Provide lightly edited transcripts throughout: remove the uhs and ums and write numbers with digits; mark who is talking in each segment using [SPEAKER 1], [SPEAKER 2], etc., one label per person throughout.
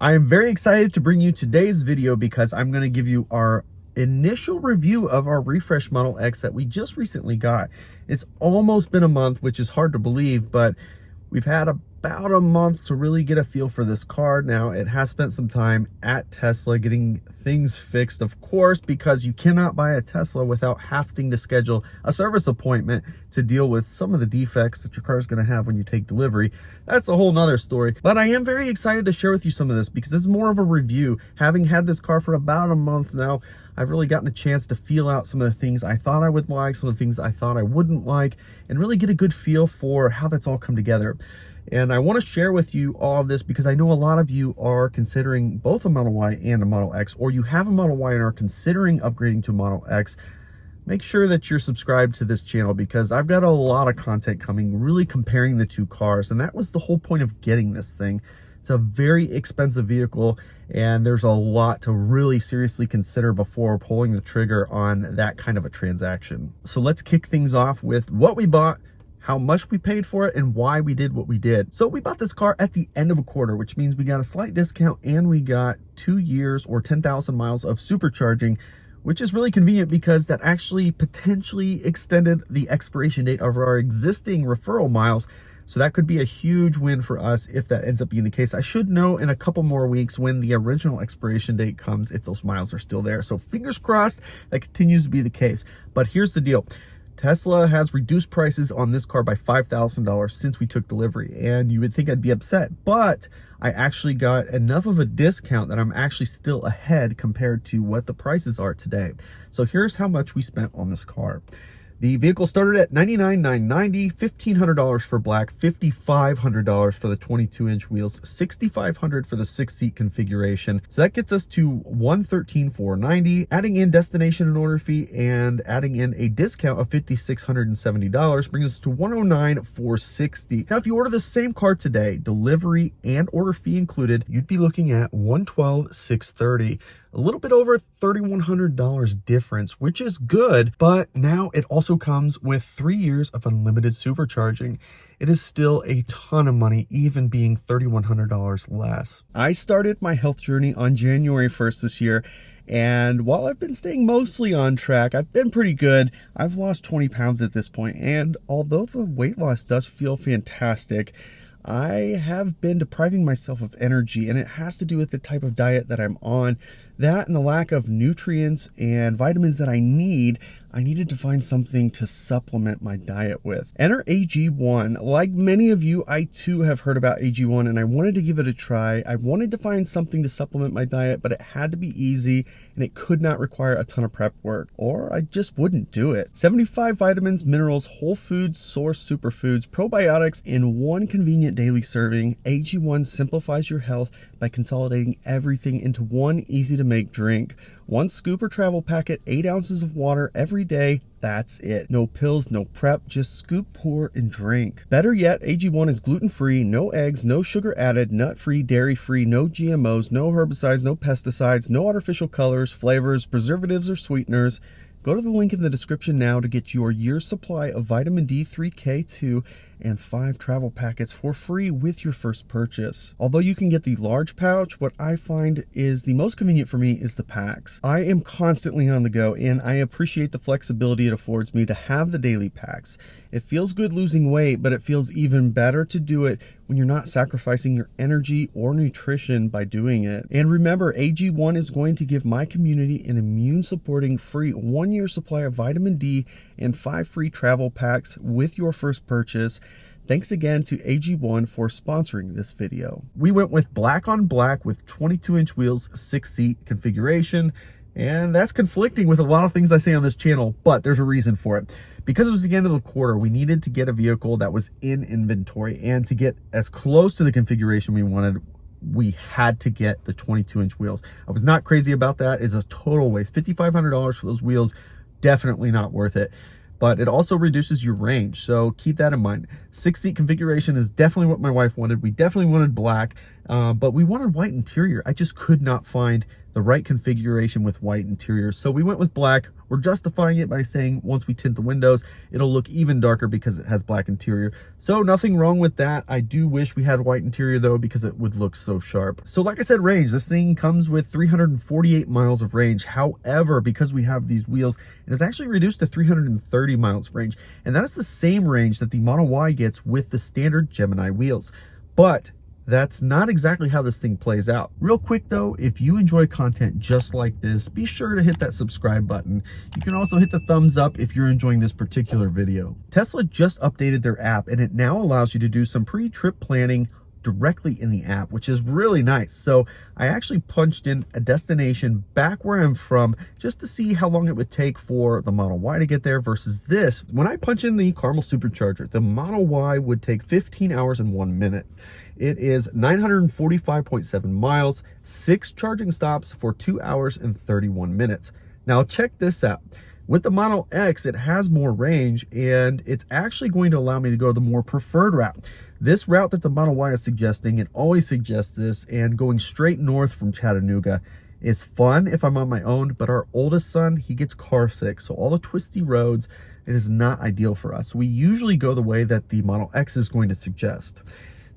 [SPEAKER 1] I am very excited to bring you today's video because I'm going to give you our initial review of our refresh Model X that we just recently got. It's almost been a month, which is hard to believe, but we've had about a month to really get a feel for this car. Now, it has spent some time at Tesla getting things fixed, of course, because you cannot buy a Tesla without having to schedule a service appointment to deal with some of the defects that your car is going to have when you take delivery. That's a whole nother story, but I am very excited to share with you some of this because this is more of a review. Having had this car for about a month now, I've really gotten a chance to feel out some of the things I thought I would like, some of the things I thought I wouldn't like, and really get a good feel for how that's all come together. And I want to share with you all of this because I know a lot of you are considering both a Model Y and a Model X, or you have a Model Y and are considering upgrading to a Model X. Make sure that you're subscribed to this channel because I've got a lot of content coming, really comparing the two cars. And that was the whole point of getting this thing. It's a very expensive vehicle, and there's a lot to really seriously consider before pulling the trigger on that kind of a transaction. So let's kick things off with what we bought, how much we paid for it, and why we did what we did. So we bought this car at the end of a quarter, which means we got a slight discount and we got 2 years or 10,000 miles of supercharging, which is really convenient because that actually potentially extended the expiration date of our existing referral miles. So that could be a huge win for us if that ends up being the case. I should know in a couple more weeks when the original expiration date comes, if those miles are still there. So fingers crossed that continues to be the case. But here's the deal. Tesla has reduced prices on this car by $5,000 since we took delivery, and you would think I'd be upset, but I actually got enough of a discount that I'm actually still ahead compared to what the prices are today. So here's how much we spent on this car. The vehicle started at $99,990, $1,500 for black, $5,500 for the 22-inch wheels, $6,500 for the 6-seat configuration. So that gets us to $113,490, adding in destination and order fee and adding in a discount of $5,670 brings us to $109,460. Now, if you order the same car today, delivery and order fee included, you'd be looking at $112,630. A little bit over $3,100 difference, which is good, but now it also comes with 3 years of unlimited supercharging. It is still a ton of money, even being $3,100 less. I started my health journey on January 1st this year, and while I've been staying mostly on track, I've been pretty good. I've lost 20 pounds at this point, and although the weight loss does feel fantastic, I have been depriving myself of energy, and it has to do with the type of diet that I'm on. That and the lack of nutrients and vitamins that I needed to find something to supplement my diet with. Enter AG1. Like many of you, I too have heard about AG1 and I wanted to give it a try. I wanted to find something to supplement my diet, but it had to be easy and it could not require a ton of prep work, or I just wouldn't do it. 75 vitamins, minerals, whole foods, source superfoods, probiotics in one convenient daily serving. AG1 simplifies your health by consolidating everything into one easy to make drink. 1 scoop or travel packet, 8 ounces of water every day. That's it. No pills, no prep, just scoop, pour, and drink. Better yet, AG1 is gluten-free, no eggs, no sugar added, nut-free, dairy-free, no GMOs, no herbicides, no pesticides, no artificial colors, flavors, preservatives, or sweeteners. Go to the link in the description now to get your year's supply of vitamin D3, K2, and 5 travel packets for free with your first purchase. Although you can get the large pouch, what I find is the most convenient for me is the packs. I am constantly on the go, and I appreciate the flexibility it affords me to have the daily packs. It feels good losing weight, but it feels even better to do it when you're not sacrificing your energy or nutrition by doing it. And remember, AG1 is going to give my community an immune-supporting free 1-year supply of vitamin D and 5 free travel packs with your first purchase. Thanks again to AG1 for sponsoring this video. We went with black on black with 22-inch wheels, 6-seat configuration, and that's conflicting with a lot of things I say on this channel, but there's a reason for it. Because it was the end of the quarter, we needed to get a vehicle that was in inventory, and to get as close to the configuration we wanted, we had to get the 22-inch wheels. I was not crazy about that. It's a total waste. $5,500 for those wheels, definitely not worth it. But it also reduces your range, so keep that in mind. 6-seat configuration is definitely what my wife wanted. We definitely wanted black. but we wanted white interior. I just could not find the right configuration with white interior, so we went with black. We're justifying it by saying once we tint the windows, it'll look even darker because it has black interior. So nothing wrong with that. I do wish we had white interior though, because it would look so sharp. So like I said, range, this thing comes with 348 miles of range. However, because we have these wheels, it is actually reduced to 330 miles of range, and that is the same range that the Model Y gets with the standard Gemini wheels. But that's not exactly how this thing plays out. Real quick though, if you enjoy content just like this, be sure to hit that subscribe button. You can also hit the thumbs up if you're enjoying this particular video. Tesla just updated their app, and it now allows you to do some pre-trip planning directly in the app, which is really nice. So I actually punched in a destination back where I'm from just to see how long it would take for the Model Y to get there versus this. When I punch in the Caramel Supercharger, the Model Y would take 15 hours and 1 minute. It is 945.7 miles, 6 charging stops for 2 hours and 31 minutes. Now check this out. With the Model X, it has more range, and it's actually going to allow me to go the more preferred route. This route that the Model Y is suggesting, it always suggests this, and going straight north from Chattanooga. It's fun if I'm on my own, but our oldest son, he gets car sick, so all the twisty roads, it is not ideal for us. We usually go the way that the Model X is going to suggest.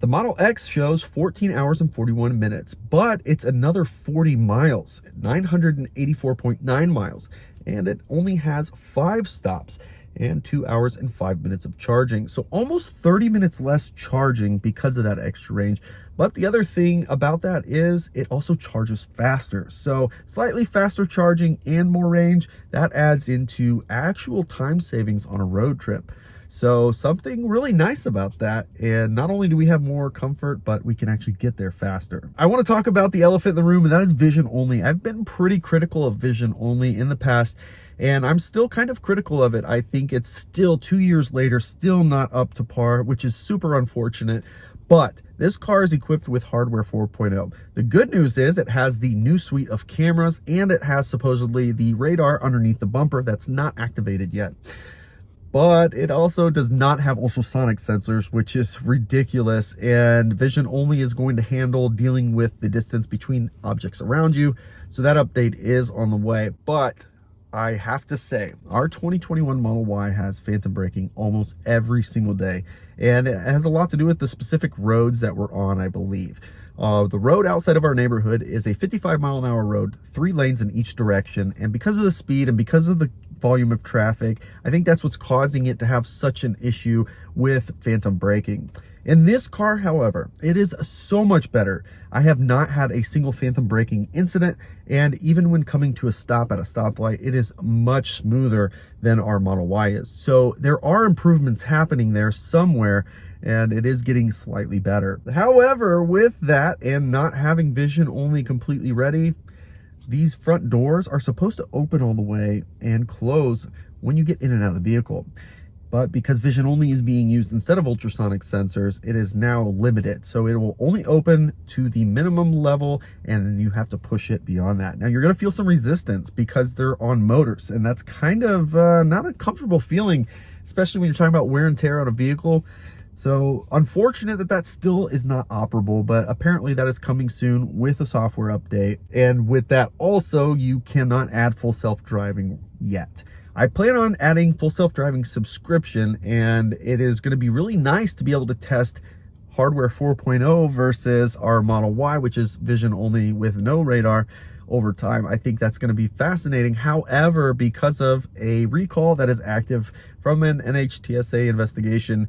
[SPEAKER 1] The Model X shows 14 hours and 41 minutes, but it's another 40 miles, 984.9 miles, and it only has 5 stops and 2 hours and 5 minutes of charging. So almost 30 minutes less charging because of that extra range. But the other thing about that is it also charges faster. So slightly faster charging and more range, that adds into actual time savings on a road trip. So something really nice about that. And not only do we have more comfort, but we can actually get there faster. I want to talk about the elephant in the room, and that is vision only. I've been pretty critical of vision only in the past, and I'm still kind of critical of it. I think it's still 2 years later, still not up to par, which is super unfortunate. But this car is equipped with hardware 4.0. The good news is it has the new suite of cameras, and it has supposedly the radar underneath the bumper that's not activated yet. But it also does not have ultrasonic sensors, which is ridiculous, and vision only is going to handle dealing with the distance between objects around you. So that update is on the way. But I have to say, our 2021 Model Y has phantom braking almost every single day, and it has a lot to do with the specific roads that we're on, I believe. The road outside of our neighborhood is a 55-mile-an-hour road, 3 lanes in each direction, and because of the speed and because of the volume of traffic, I think that's what's causing it to have such an issue with phantom braking. In this car, however, it is so much better. I have not had a single phantom braking incident, and even when coming to a stop at a stoplight, it is much smoother than our Model Y is. So there are improvements happening there somewhere, and it is getting slightly better. However, with that and not having vision only completely ready, these front doors are supposed to open all the way and close when you get in and out of the vehicle. But because vision only is being used instead of ultrasonic sensors, it is now limited. So it will only open to the minimum level, and then you have to push it beyond that. Now you're gonna feel some resistance because they're on motors, and that's kind of not a comfortable feeling, especially when you're talking about wear and tear on a vehicle. So unfortunate that that still is not operable, but apparently that is coming soon with a software update. And with that also, you cannot add full self-driving yet. I plan on adding full self-driving subscription, and it is going to be really nice to be able to test hardware 4.0 versus our Model Y, which is vision only with no radar over time. I think that's going to be fascinating. However, because of a recall that is active from an NHTSA investigation,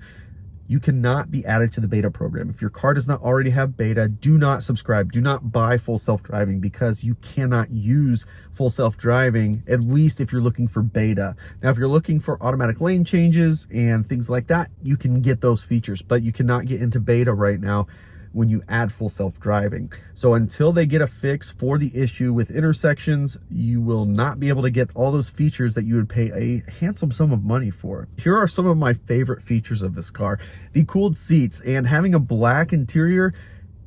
[SPEAKER 1] you cannot be added to the beta program. If your car does not already have beta, do not subscribe. Do not buy full self-driving, because you cannot use full self-driving, at least if you're looking for beta. Now, if you're looking for automatic lane changes and things like that, you can get those features, but you cannot get into beta right now when you add full self-driving. So until they get a fix for the issue with intersections, you will not be able to get all those features that you would pay a handsome sum of money for. Here are some of my favorite features of this car. The cooled seats, and having a black interior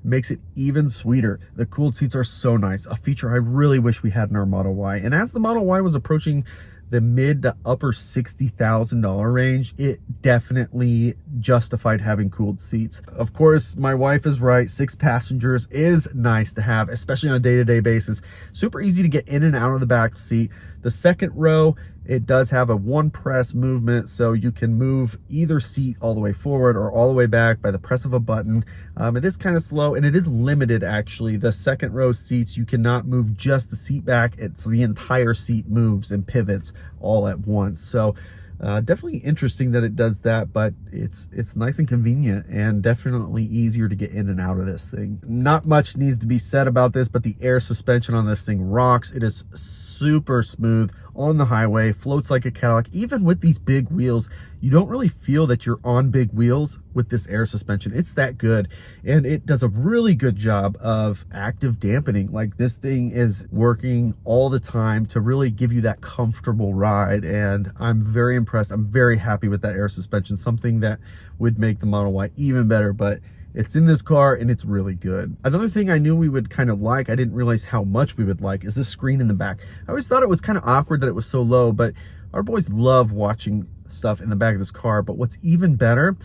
[SPEAKER 1] makes it even sweeter. The cooled seats are so nice, a feature I really wish we had in our Model Y. And as the Model Y was approaching the mid to upper $60,000 range, it definitely justified having cooled seats. Of course, my wife is right. 6 passengers is nice to have, especially on a day-to-day basis. Super easy to get in and out of the back seat. The second row, it does have a one press movement, so you can move either seat all the way forward or all the way back by the press of a button. It is kind of slow, and it is limited actually. The second row seats, you cannot move just the seat back. It's the entire seat moves and pivots all at once. So definitely interesting that it does that, but it's nice and convenient and definitely easier to get in and out of this thing. Not much needs to be said about this, but the air suspension on this thing rocks. It is super smooth on the highway, floats like a Cadillac. Even with these big wheels, you don't really feel that you're on big wheels with this air suspension. It's that good, and it does a really good job of active dampening. Like, this thing is working all the time to really give you that comfortable ride, and I'm very impressed. I'm very happy with that air suspension, something that would make the Model Y even better, but it's in this car and it's really good. Another thing I knew we would kind of like, I didn't realize how much we would like, is this screen in the back. I always thought it was kind of awkward that it was so low, but our boys love watching stuff in the back of this car. But what's even better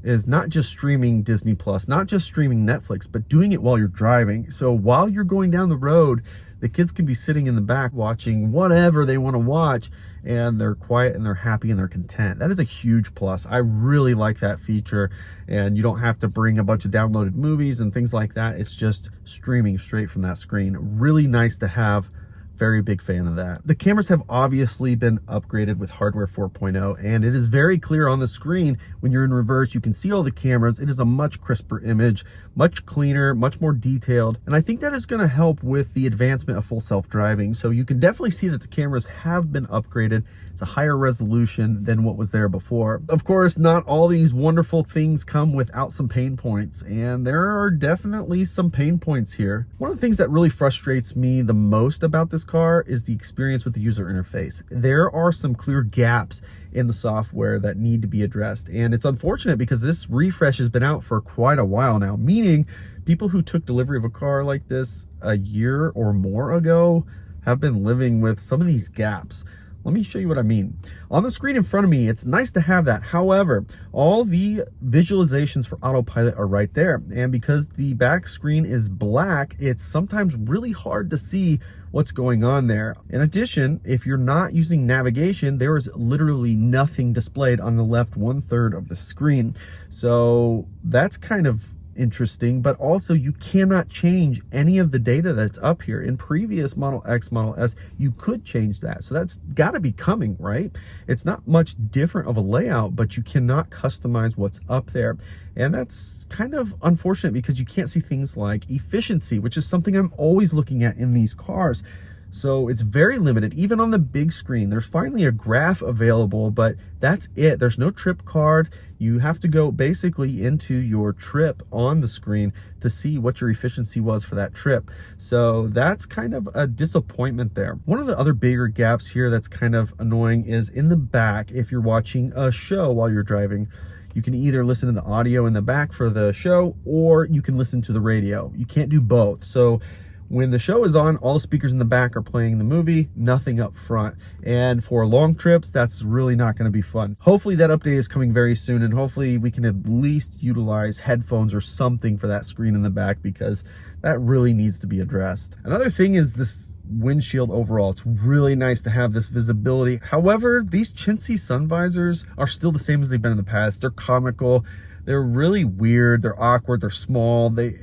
[SPEAKER 1] is not just streaming Disney Plus, not just streaming Netflix, but doing it while you're driving. So while you're going down the road, the kids can be sitting in the back watching whatever they want to watch, and they're quiet and they're happy and they're content. That is a huge plus. I really like that feature, and you don't have to bring a bunch of downloaded movies and things like that. It's just streaming straight from that screen. Really nice to have. Very big fan of that. The cameras have obviously been upgraded with hardware 4.0, and it is very clear on the screen. When you're in reverse, you can see all the cameras. It is a much crisper image, much cleaner, much more detailed, and I think that is going to help with the advancement of full self-driving. So you can definitely see that the cameras have been upgraded. It's a higher resolution than what was there before. Of course, not all these wonderful things come without some pain points, and there are definitely some pain points here. One of the things that really frustrates me the most about this car is the experience with the user interface. There are some clear gaps in the software that need to be addressed, and it's unfortunate because this refresh has been out for quite a while now, meaning people who took delivery of a car like this a year or more ago have been living with some of these gaps. Let me show you what I mean. On the screen in front of me, it's nice to have that. However, all the visualizations for autopilot are right there. And because the back screen is black, it's sometimes really hard to see what's going on there. In addition, if you're not using navigation, there is literally nothing displayed on the left 1/3 of the screen. So that's kind of interesting, but also you cannot change any of the data that's up here. In previous Model X, Model S, you could change that. So that's got to be coming, right? It's not much different of a layout, but you cannot customize what's up there. And that's kind of unfortunate because you can't see things like efficiency, which is something I'm always looking at in these cars. So it's very limited. Even on the big screen, there's finally a graph available, but that's it. There's no trip card. You have to go basically into your trip on the screen to see what your efficiency was for that trip. So that's kind of a disappointment there. One of the other bigger gaps here that's kind of annoying is in the back. If you're watching a show while you're driving, you can either listen to the audio in the back for the show, or you can listen to the radio. You can't do both. So when the show is on, all the speakers in the back are playing the movie, nothing up front. And for long trips, that's really not going to be fun. Hopefully that update is coming very soon, and hopefully we can at least utilize headphones or something for that screen in the back, because that really needs to be addressed. Another thing is this windshield overall. It's really nice to have this visibility. However, these chintzy sun visors are still the same as they've been in the past. They're comical. They're really weird, they're awkward, they're small. But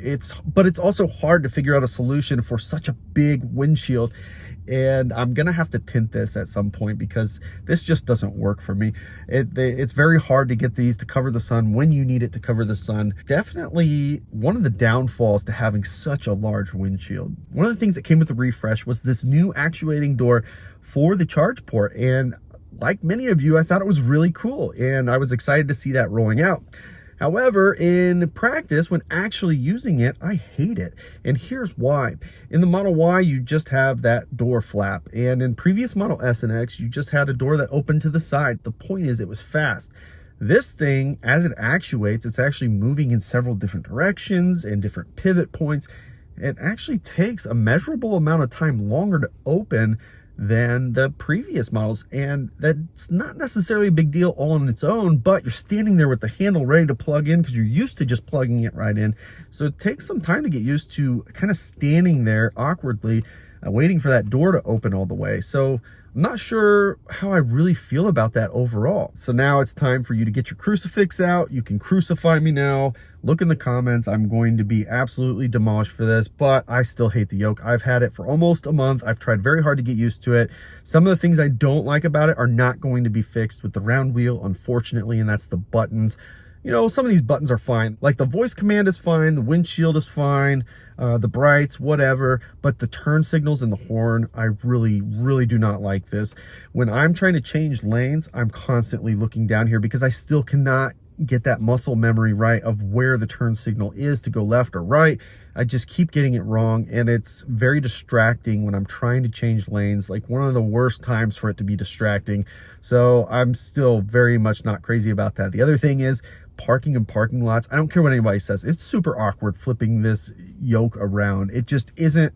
[SPEAKER 1] it's also hard to figure out a solution for such a big windshield. And I'm gonna have to tint this at some point because this just doesn't work for me. It's very hard to get these to cover the sun when you need it to cover the sun. Definitely one of the downfalls to having such a large windshield. One of the things that came with the refresh was this new actuating door for the charge port. And like many of you, I thought it was really cool, and I was excited to see that rolling out. However, in practice, when actually using it, I hate it. And here's why. In the Model Y, you just have that door flap. And in previous Model S and X, you just had a door that opened to the side. The point is, it was fast. This thing, as it actuates, it's actually moving in several different directions and different pivot points. It actually takes a measurable amount of time longer to open than the previous models. And that's not necessarily a big deal all on its own, but you're standing there with the handle ready to plug in because you're used to just plugging it right in. So it takes some time to get used to kind of standing there awkwardly, waiting for that door to open all the way. So I'm not sure how I really feel about that overall. So now it's time for you to get your crucifix out. You can crucify me now. Look in the comments. I'm going to be absolutely demolished for this, but I still hate the Yoke. I've had it for almost a month. I've tried very hard to get used to it. Some of the things I don't like about it are not going to be fixed with the round wheel, unfortunately, and that's the buttons. You know, some of these buttons are fine. Like the voice command is fine, the windshield is fine, the brights, whatever, but the turn signals and the horn, I really do not like this. When I'm trying to change lanes, I'm constantly looking down here because I still cannot get that muscle memory right of where the turn signal is to go left or right. I just keep getting it wrong, and it's very distracting when I'm trying to change lanes. Like one of the worst times for it to be distracting. So I'm still very much not crazy about that. The other thing is parking in parking lots. I don't care what anybody says. It's super awkward flipping this Yoke around. It just isn't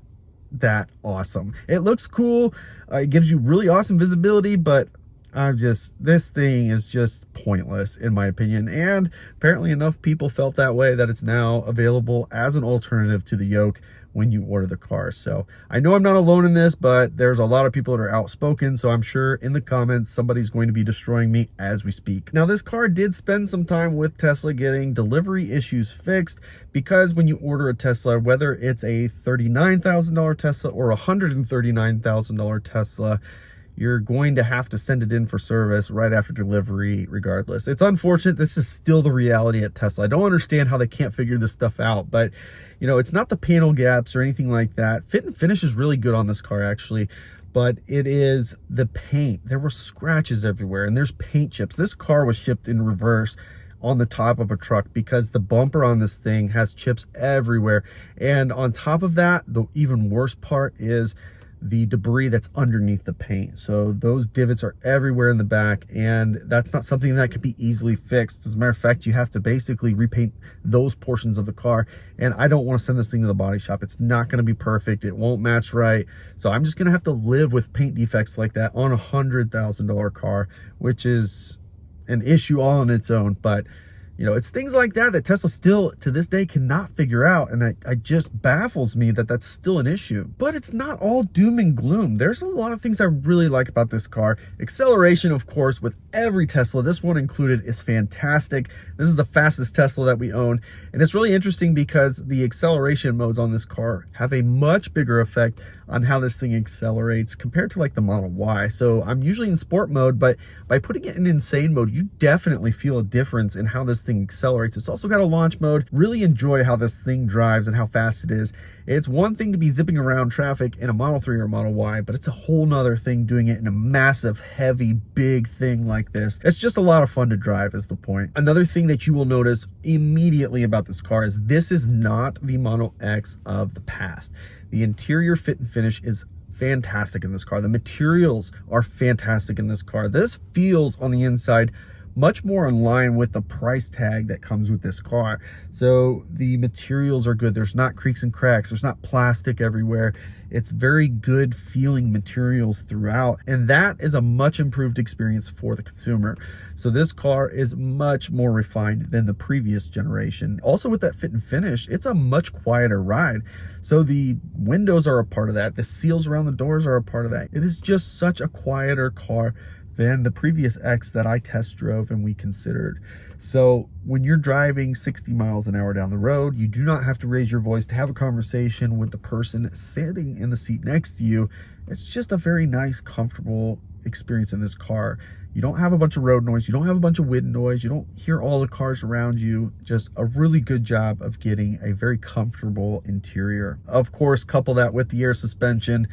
[SPEAKER 1] that awesome. It looks cool. It gives you really awesome visibility, but this thing is just pointless in my opinion. And apparently enough people felt that way that it's now available as an alternative to the Yoke when you order the car. So I know I'm not alone in this, but there's a lot of people that are outspoken. So I'm sure in the comments, somebody's going to be destroying me as we speak. Now, this car did spend some time with Tesla getting delivery issues fixed, because when you order a Tesla, whether it's a $39,000 Tesla or a $139,000 Tesla, you're going to have to send it in for service right after delivery regardless. It's unfortunate. This is still the reality at Tesla. I don't understand how they can't figure this stuff out, but you know, it's not the panel gaps or anything like that. Fit and finish is really good on this car actually, but it is the paint. There were scratches everywhere and there's paint chips. This car was shipped in reverse on the top of a truck because the bumper on this thing has chips everywhere. And on top of that, the even worse part is the debris that's underneath the paint. So those divots are everywhere in the back, and that's not something that can be easily fixed. As a matter of fact, you have to basically repaint those portions of the car, and I don't want to send this thing to the body shop. It's not going to be perfect. It won't match right. So I'm just going to have to live with paint defects like that on a $100,000 car, which is an issue all on its own. But you know, it's things like that that Tesla still to this day cannot figure out, and it just baffles me that that's still an issue. But it's not all doom and gloom. There's a lot of things I really like about this car. Acceleration, of course, with every Tesla, this one included, is fantastic. This is the fastest Tesla that we own, and it's really interesting because the acceleration modes on this car have a much bigger effect on how this thing accelerates compared to like the Model Y. So I'm usually in sport mode, but by putting it in insane mode, you definitely feel a difference in how this thing accelerates. It's also got a launch mode. Really enjoy how this thing drives and how fast it is. It's one thing to be zipping around traffic in a Model 3 or Model Y, but it's a whole nother thing doing it in a massive, heavy, big thing like this. It's just a lot of fun to drive is the point. Another thing that you will notice immediately about this car is this is not the Model X of the past. The interior fit and finish is fantastic in this car. The materials are fantastic in this car. This feels on the inside much more in line with the price tag that comes with this car. So the materials are good. There's not creaks and cracks. There's not plastic everywhere. It's very good feeling materials throughout, and that is a much improved experience for the consumer. So this car is much more refined than the previous generation. Also with that fit and finish, it's a much quieter ride. So the windows are a part of that. The seals around the doors are a part of that. It is just such a quieter car than the previous X that I test drove and we considered. So when you're driving 60 miles an hour down the road, you do not have to raise your voice to have a conversation with the person sitting in the seat next to you. It's just a very nice, comfortable experience in this car. You don't have a bunch of road noise. You don't have a bunch of wind noise. You don't hear all the cars around you. Just a really good job of getting a very comfortable interior. Of course, couple that with the air suspension.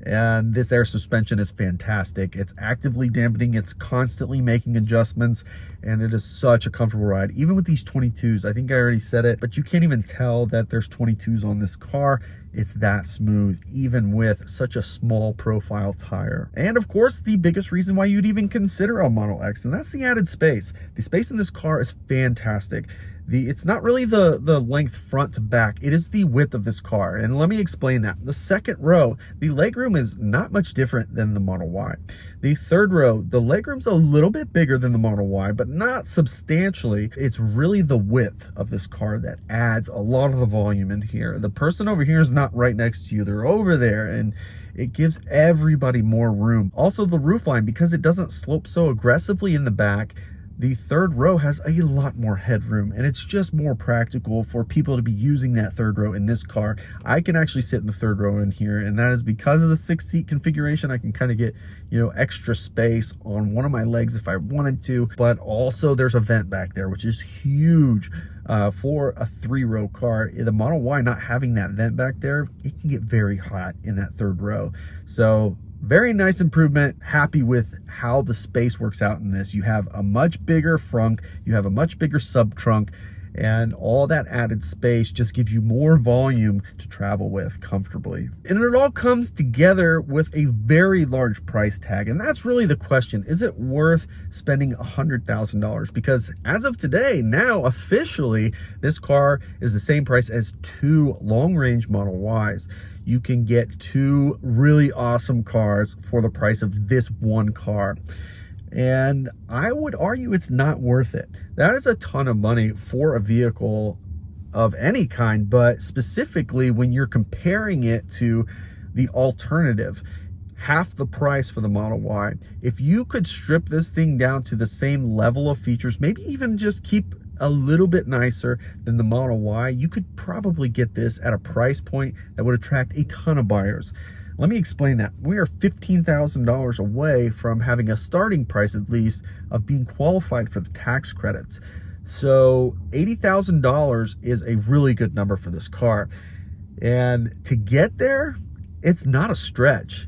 [SPEAKER 1] And this air suspension is fantastic. It's actively dampening. It's constantly making adjustments, and it is such a comfortable ride. Even with these 22s, I think I already said it, but you can't even tell that there's 22s on this car. It's that smooth, even with such a small profile tire. And of course, the biggest reason why you'd even consider a Model X, and that's the added space. The space in this car is fantastic. It's not really the length front to back, it is the width of this car. And let me explain that. The second row, the legroom is not much different than the Model Y. The third row, the legroom's a little bit bigger than the Model Y, but not substantially. It's really the width of this car that adds a lot of the volume in here. The person over here is not right next to you, they're over there, and it gives everybody more room. Also, the roofline, because it doesn't slope so aggressively in the back, the third row has a lot more headroom, and it's just more practical for people to be using that third row in this car. I can actually sit in the third row in here, and that is because of the 6-seat configuration. I can kind of get, you know, extra space on one of my legs if I wanted to, but also there's a vent back there, which is huge for a 3-row car. The Model Y not having that vent back there, it can get very hot in that third row. So very nice improvement. Happy with how the space works out in this. You have a much bigger frunk, you have a much bigger sub trunk, and all that added space just gives you more volume to travel with comfortably. And it all comes together with a very large price tag. And that's really the question. Is it worth spending $100,000? Because as of today, now officially, this car is the same price as 2 long-range Model Ys. You can get 2 really awesome cars for the price of this one car. And I would argue it's not worth it. That is a ton of money for a vehicle of any kind, but specifically when you're comparing it to the alternative, half the price for the Model Y. If you could strip this thing down to the same level of features, maybe even just keep a little bit nicer than the Model Y, you could probably get this at a price point that would attract a ton of buyers. Let me explain that. We are $15,000 away from having a starting price, at least, of being qualified for the tax credits. So $80,000 is a really good number for this car. And to get there, it's not a stretch.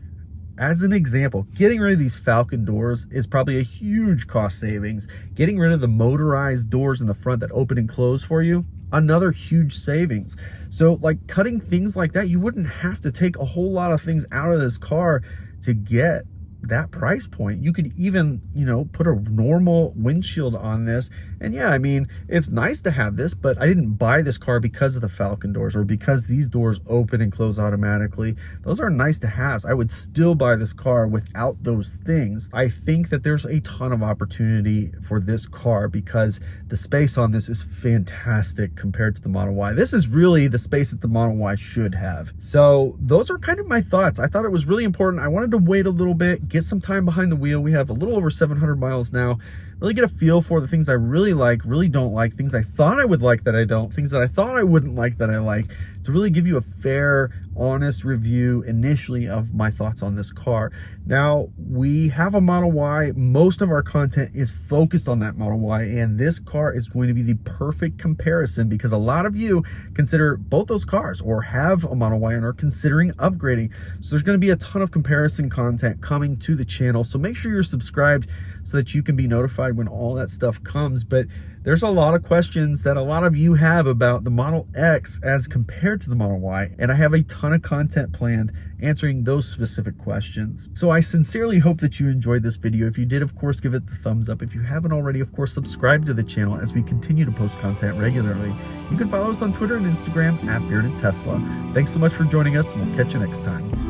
[SPEAKER 1] As an example, getting rid of these Falcon doors is probably a huge cost savings. Getting rid of the motorized doors in the front that open and close for you, another huge savings. So like cutting things like that, you wouldn't have to take a whole lot of things out of this car to get that price point. You could even, you know, put a normal windshield on this. And yeah, I mean, it's nice to have this, but I didn't buy this car because of the Falcon doors or because these doors open and close automatically. Those are nice to haves. I would still buy this car without those things. I think that there's a ton of opportunity for this car because the space on this is fantastic compared to the Model Y. This is really the space that the Model Y should have. So those are kind of my thoughts. I thought it was really important. I wanted to wait a little bit, get some time behind the wheel. We have a little over 700 miles now. Really get a feel for the things I really like, really don't like, things I thought I would like that I don't, things that I thought I wouldn't like that I like, to really give you a fair, honest review initially of my thoughts on this car. Now, we have a Model Y. Most of our content is focused on that Model Y, and this car is going to be the perfect comparison because a lot of you consider both those cars or have a Model Y and are considering upgrading. So there's going to be a ton of comparison content coming to the channel. So make sure you're subscribed so that you can be notified when all that stuff comes. But there's a lot of questions that a lot of you have about the Model X as compared to the Model Y, and I have a ton of content planned answering those specific questions. So I sincerely hope that you enjoyed this video. If you did, of course, give it the thumbs up. If you haven't already, of course, subscribe to the channel as we continue to post content regularly. You can follow us on Twitter and Instagram @BeardedTesla. Thanks so much for joining us, and we'll catch you next time.